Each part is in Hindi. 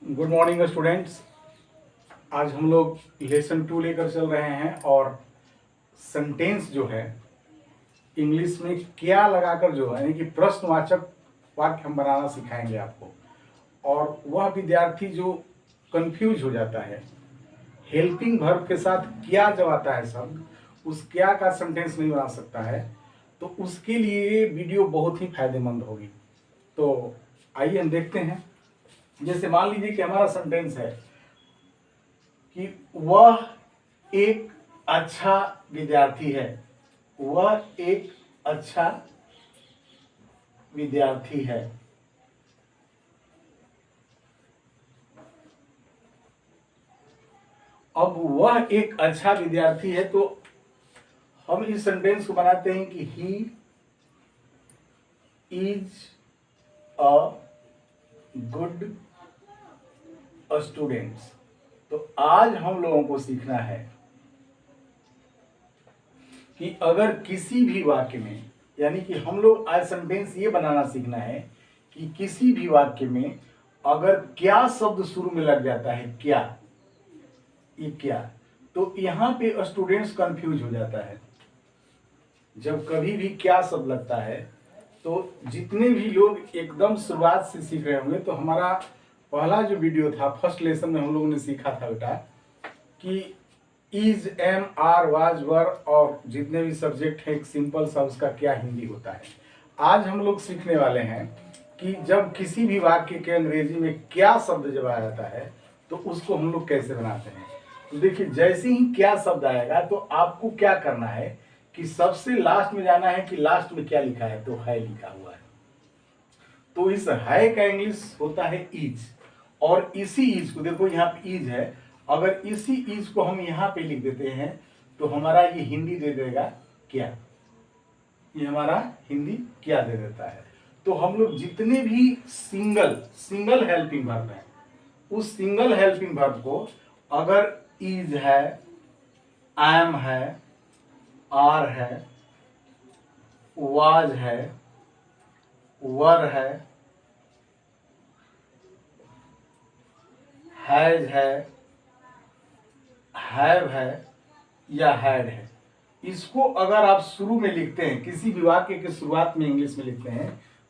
Good morning students. आज हम लोग लेसन 2 लेकर चल रहे हैं और सेंटेंस जो है इंग्लिश में क्या लगाकर जो है यानी कि प्रश्नवाचक वाक्य हम बनाना सिखाएंगे आपको। और वह विद्यार्थी जो कंफ्यूज हो जाता है हेल्पिंग वर्ब के साथ क्या जब आता है शब्द, उस क्या का सेंटेंस नहीं बना सकता है, तो उसके लिए ये वीडियो बहुत ही फायदेमंद होगी। तो आइए हम देखते हैं। जैसे मान लीजिए कि हमारा सेंटेंस है कि वह एक अच्छा विद्यार्थी है। वह एक अच्छा विद्यार्थी है। अब वह एक अच्छा विद्यार्थी है तो हम इस सेंटेंस को बनाते हैं कि he is a good students. तो आज हम लोगों को सीखना है कि अगर किसी भी वाक्य में, यानी कि हम लोग आज सेंटेंस ये बनाना सीखना है कि किसी भी वाक्य में अगर क्या शब्द शुरू में लग जाता है, क्या, ये क्या, तो यहां पे स्टूडेंट्स कंफ्यूज हो जाता है। जब कभी भी क्या शब्द लगता है तो जितने भी लोग एकदम शुरुआत से सीख रहे होंगे, तो हमारा पहला जो वीडियो था फर्स्ट लेसन में हम लोगों ने सीखा था बेटा कि इज, एम, आर, वाज, वर और जितने भी सब्जेक्ट हैं एक सिंपल सा उसका क्या हिंदी होता है। आज हम लोग सीखने वाले हैं कि जब किसी भी वाक्य के अंग्रेजी में क्या शब्द जब आ जाता है तो उसको हम लोग कैसे बनाते हैं। तो देखिए, जैसे ही क्या शब्द आएगा तो आपको क्या करना है कि सबसे लास्ट में जाना है कि लास्ट में क्या लिखा है, तो है लिखा हुआ है। तो इस है का इंग्लिश होता है इज, और इसी इज को देखो यहाँ पे इज है, अगर इसी इज को हम यहाँ पे लिख देते हैं तो हमारा ये हिंदी दे देगा क्या, ये हमारा हिंदी क्या दे देता है। तो हम लोग जितने भी सिंगल हेल्पिंग वर्ब है, उस सिंगल हेल्पिंग वर्ब को अगर इज है, एम है, आर है, वाज है, वर है, हैज है, हैव है या हैड है, इसको अगर आप शुरू में लिखते हैं, किसी भी वाक्य के शुरुआत में इंग्लिश में लिखते हैं,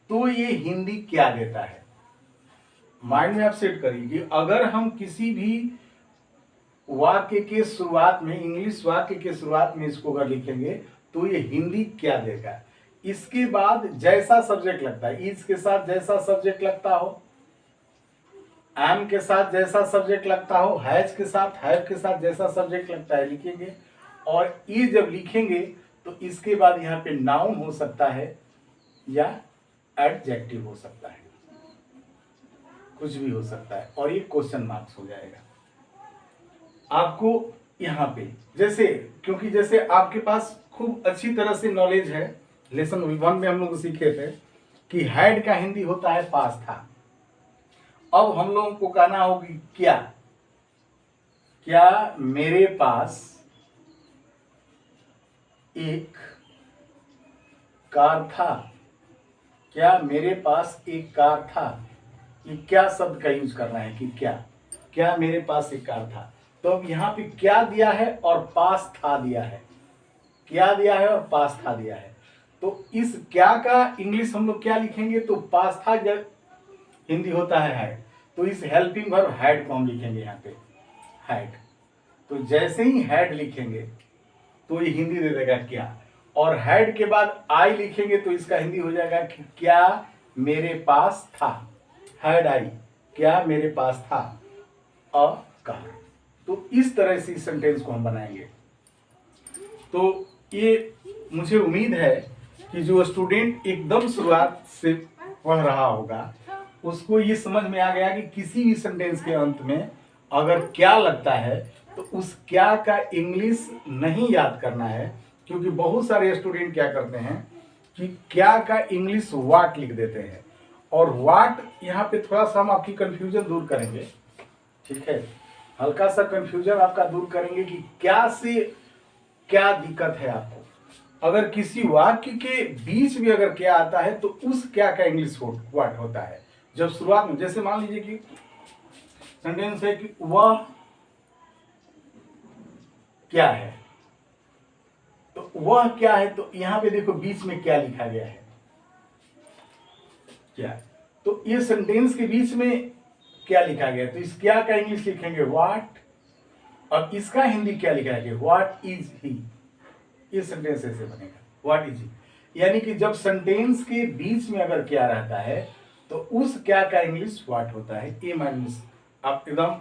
तो ये हिंदी क्या देता है। माइंड में आप सेट करिए कि अगर हम किसी भी वाक्य के शुरुआत में, इंग्लिश वाक्य के शुरुआत में इसको अगर लिखेंगे तो ये हिंदी क्या देगा। इसके बाद जैसा सब्जेक्ट लगता है, इज के साथ जैसा सब्जेक्ट लगता हो, एम के साथ जैसा सब्जेक्ट लगता हो, हैज के साथ, हैव के साथ जैसा सब्जेक्ट लगता है लिखेंगे। और ये जब लिखेंगे तो इसके बाद यहाँ पे नाउन हो सकता है या एडजेक्टिव हो सकता है, कुछ भी हो सकता है, और ये क्वेश्चन मार्क्स हो जाएगा आपको यहाँ पे। जैसे, क्योंकि जैसे आपके पास खूब अच्छी तरह से नॉलेज है, लेसन 1 में हम लोग सीखे थे कि हैड का हिंदी होता है पास था। अब हम लोगों को कहना होगी क्या, क्या मेरे पास एक कार था, क्या मेरे पास एक कार था। ये क्या शब्द का यूज करना है कि क्या मेरे पास एक कार था। तो अब यहाँ पे क्या दिया है और पास था दिया है, क्या दिया है और पास था दिया है। तो इस क्या का इंग्लिश हम लोग क्या लिखेंगे, तो पास था जब हिंदी होता है हैड, तो इस हेल्पिंग वर्ब हैड को हम लिखेंगे यहाँ पे हैड। तो जैसे ही हैड लिखेंगे तो ये हिंदी दे देगा क्या, और हैड के बाद आई लिखेंगे तो इसका हिंदी हो जाएगा कि क्या मेरे पास था, हैड आई, क्या मेरे पास था अ कार। तो इस तरह से इस सेंटेंस को हम बनाएंगे। तो ये मुझे उम्मीद है कि जो स्टूडेंट एकदम शुरुआत से पढ़ रहा होगा उसको ये समझ में आ गया कि किसी भी सेंटेंस के अंत में अगर क्या लगता है तो उस क्या का इंग्लिश नहीं याद करना है। क्योंकि बहुत सारे स्टूडेंट क्या करते हैं कि क्या का इंग्लिश वाट लिख देते हैं, और वाट यहाँ पे थोड़ा सा हम आपकी कंफ्यूजन दूर करेंगे, ठीक है, हल्का सा कंफ्यूजन आपका दूर करेंगे कि क्या से क्या दिक्कत है आपको। अगर किसी वाक्य के बीच में अगर क्या आता है तो उस क्या का इंग्लिश वाट होता है जब शुरुआत में। जैसे मान लीजिए कि सेंटेंस है कि वह क्या है। तो वह क्या है, तो यहां पे देखो बीच में क्या लिखा गया है, क्या। तो ये सेंटेंस के बीच में क्या लिखा गया है, तो इस क्या का इंग्लिश लिखेंगे व्हाट, और इसका हिंदी क्या लिखा है व्हाट इज ही। ये सेंटेंस ऐसे बनेगा व्हाट इज ही, यानी कि जब सेंटेंस के बीच में अगर क्या रहता है तो उस क्या का इंग्लिश व्हाट होता है। ये माइनस आप एकदम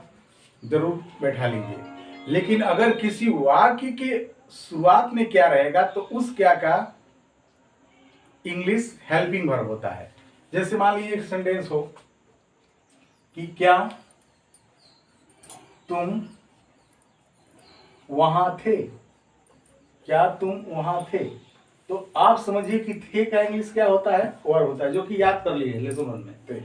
जरूर बैठा लीजिए। लेकिन अगर किसी वाक्य के शुरुआत में क्या रहेगा तो उस क्या का इंग्लिश हेल्पिंग वर्ब होता है। जैसे मान लीजिए एक सेंटेंस हो कि क्या तुम वहां थे, क्या तुम वहां थे, तो आप समझिए कि थे का इंग्लिश क्या होता है वर्ब होता है, जो कि याद कर लिए लेसन 1 में थे।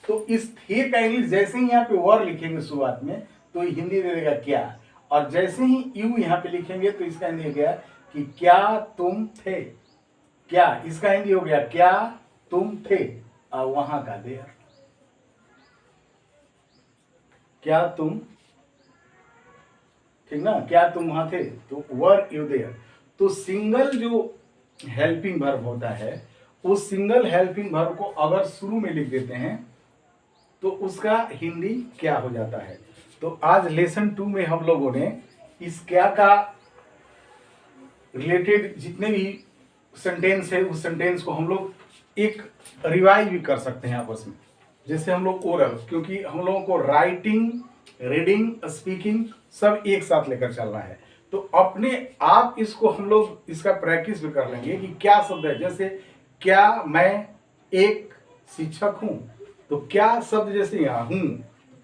तो इस थे का इंग्लिश जैसे ही यहाँ पे वर्ब लिखेंगे शुरुआत में तो हिंदी दे देगा क्या, और जैसे ही यू यहाँ पे लिखेंगे तो इसका हिंदी हो गया कि क्या तुम थे, क्या इसका हिंदी हो गया क्या तुम थे, और वहां का देयर, क्या तुम, ठीक ना, क्या तुम वहां थे, तो वर यू देयर। तो सिंगल जो हेल्पिंग वर्ब होता है उस सिंगल हेल्पिंग वर्ब को अगर शुरू में लिख देते हैं तो उसका हिंदी क्या हो जाता है। तो आज लेसन 2 में हम लोगों ने इस क्या का रिलेटेड जितने भी सेंटेंस है उस सेंटेंस को हम लोग एक रिवाइज भी कर सकते हैं आपस में। जैसे हम लोग ओरल, क्योंकि हम लोगों को राइटिंग, रीडिंग, स्पीकिंग सब एक साथ लेकर चलना है, तो अपने आप इसको हम लोग इसका प्रैक्टिस भी कर लेंगे कि क्या शब्द है। जैसे क्या मैं एक शिक्षक हूं, तो क्या शब्द जैसे यहाँ हूं,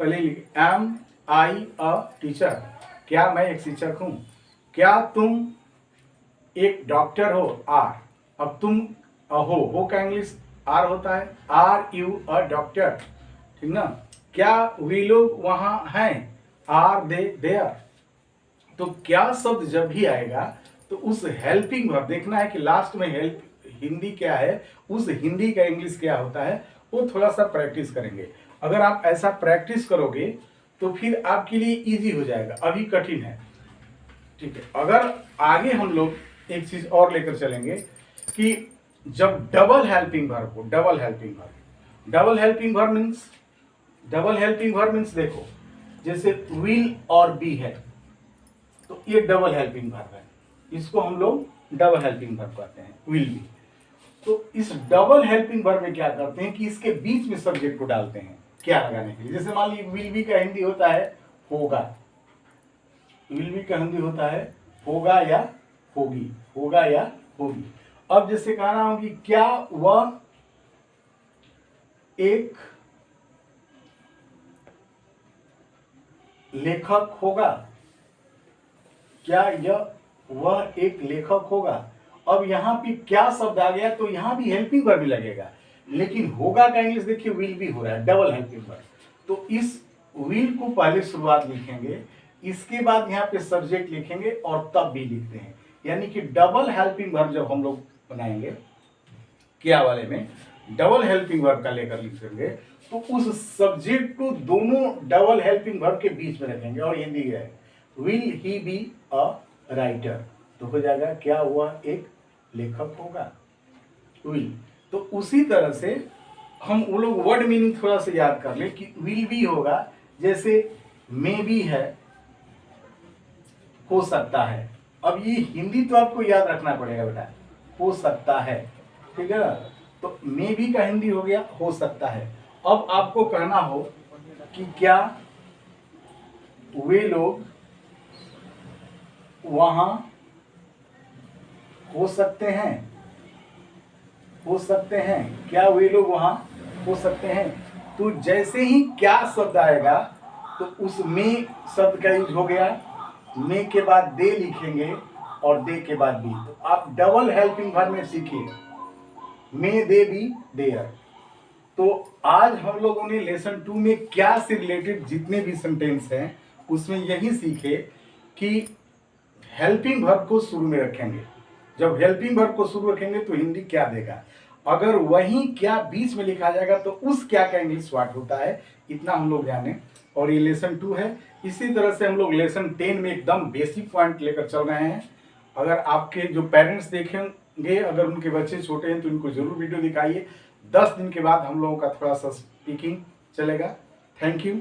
पहले एम आई अ टीचर, क्या मैं एक शिक्षक हूं। क्या तुम एक डॉक्टर हो, आर, अब तुम हो का इंग्लिश आर होता है, आर यू अ डॉक्टर, ठीक ना। क्या वे लोग वहां हैं, आर दे देयर। तो क्या शब्द जब भी आएगा तो उस हेल्पिंग वर्ब देखना है कि लास्ट में हेल्प हिंदी क्या है, उस हिंदी का इंग्लिश क्या होता है, वो थोड़ा सा प्रैक्टिस करेंगे। अगर आप ऐसा प्रैक्टिस करोगे तो फिर आपके लिए इजी हो जाएगा, अभी कठिन है, ठीक है। अगर आगे हम लोग एक चीज और लेकर चलेंगे कि जब डबल हेल्पिंग वर्ब हो, double helping verb, double helping verb means देखो जैसे विल और बी है तो ये डबल हेल्पिंग वर्ब है, इसको हम लोग डबल हेल्पिंग वर्ब कहते हैं, विल बी। तो इस डबल हेल्पिंग वर्ब में क्या करते हैं कि इसके बीच में सब्जेक्ट को डालते हैं क्या लगाने के लिए। जैसे मान लीजिए विल बी का हिंदी होता है होगा, विल बी का हिंदी होता है होगा या होगी, होगा या होगी। अब जैसे कहना हो कि क्या वह एक लेखक होगा, क्या यह वह एक लेखक होगा। अब यहां पे क्या शब्द आ गया तो यहां भी हेल्पिंग वर्ब भी लगेगा, लेकिन होगा का इंग्लिश देखिए विल भी हो रहा है, डबल हेल्पिंग वर्ब। तो इस विल को पहले शुरुआत लिखेंगे, इसके बाद यहाँ पे सब्जेक्ट लिखेंगे और तब भी लिखते हैं, यानी कि डबल हेल्पिंग वर्ब जब हम लोग बनाएंगे क्या वाले में डबल हेल्पिंग वर्ब का लेकर लिखेंगे तो उस सब्जेक्ट को दोनों डबल हेल्पिंग वर्ब के बीच में रखेंगे। और हिंदी है will he be a writer, तो हो जाएगा क्या वह एक लेखक होगा, विल। तो उसी तरह से हम वो लोग वर्ड मीनिंग थोड़ा सा याद कर ले कि विल भी होगा, जैसे मे भी है, हो सकता है। अब ये हिंदी तो आपको याद रखना पड़ेगा बेटा, हो सकता है, ठीक है ना। तो मे भी का हिंदी हो गया हो सकता है। अब आपको कहना हो कि क्या वे लोग वहां हो सकते हैं, हो सकते हैं, क्या वे लोग वहां हो सकते हैं। तो जैसे ही क्या शब्द आएगा तो उस में शब्द का यूज हो गया, में के बाद दे लिखेंगे और दे के बाद भी। तो आप डबल हेल्पिंग वर्ब में सीखिए, में दे भी देयर। तो आज हम लोगों ने लेसन 2 में क्या से रिलेटेड जितने भी सेंटेंस हैं उसमें यही सीखे कि हेल्पिंग वर्ब को शुरू में रखेंगे। जब हेल्पिंग वर्ब को शुरू रखेंगे तो हिंदी क्या देगा, अगर वही क्या बीच में लिखा जाएगा तो उस क्या का इंग्लिश व्हाट होता है, इतना हम लोग जाने। और ये लेसन 2 है। इसी तरह से हम लोग लेसन 10 में एकदम बेसिक पॉइंट लेकर चल रहे हैं। अगर आपके जो पेरेंट्स देखेंगे, अगर उनके बच्चे छोटे हैं तो इनको जरूर वीडियो दिखाइए। 10 दिन के बाद हम लोगों का थोड़ा सा स्पीकिंग चलेगा। Thank you.